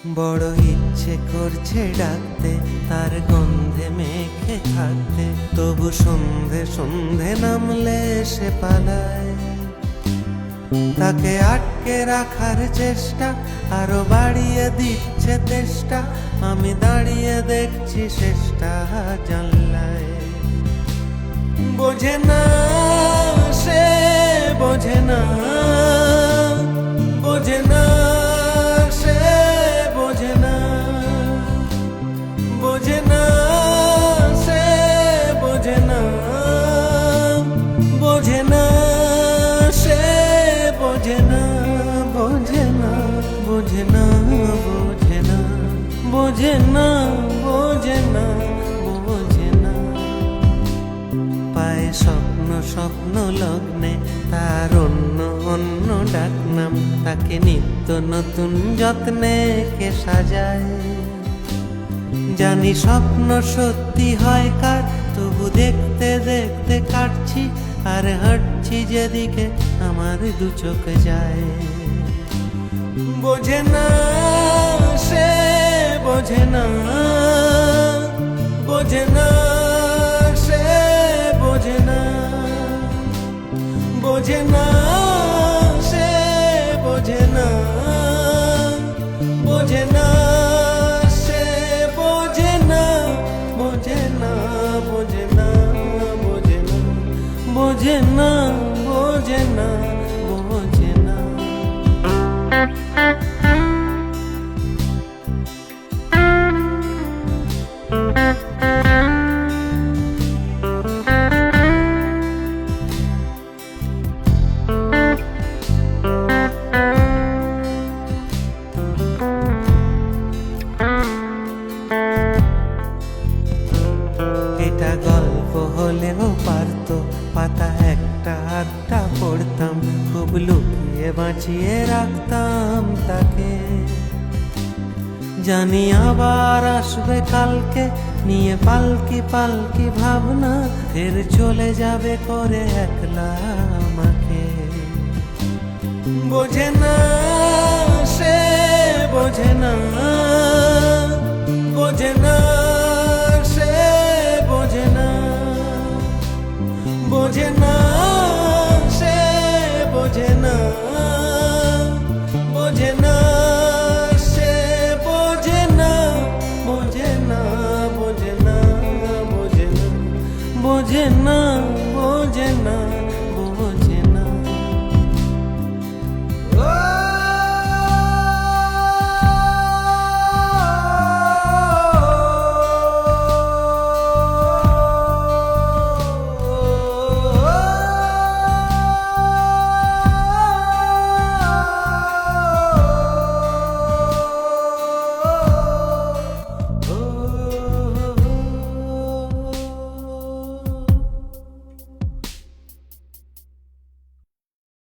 বড় ইচ্ছে করছে ডাকতে, তার গন্ধে মেখে থাকতে, তবু সন্ধে সন্ধে নামলে সে পালায়। তাকে আটকে রাখার চেষ্টা আরো বাড়িয়ে দিচ্ছে তেষ্টা, আমি দাঁড়িয়ে দেখছি শেষটা জানলায়। বোঝে না সে, বোঝে না, বোঝে না সে, বোঝে না, বোঝে না সে, বোঝে না, বোঝে না সে, বোঝে না, বোঝে না, বোঝে না, বোঝে না, বোঝে না, বোঝে না, বোঝে না। পায় স্বপ্ন স্বপ্ন লগ্নে তার অন্য অন্য ডাকনাম, তাকে নিত্য নতুন যত্নে কে সাজায়। জানি স্বপ্ন সত্যি হয় কার, তবু দেখতে দেখতে কাটছি আর হাঁটছি যেদিকে আমার দু চোখ যায়। বোঝে না সে, বোঝে না, বোঝে না সে, বোঝে না, বোঝে না সে, বোঝে না, বোঝে না সে, বোঝে না, বোঝে না, বোঝে না, বোঝে না, বোঝে না, বোঝে না, বোঝে না। এটা গল্প হলেও পারতো, পাতা একটা আধটা পড়তাম, খুব লুকিয়ে বাঁচিয়ে রাখতাম তাকে। জানি আবার আসবে কালকে, নিয়ে পালকি পালকি ভাবনা, ফের চলে যাবে করে একলা আমাকে। বোঝে না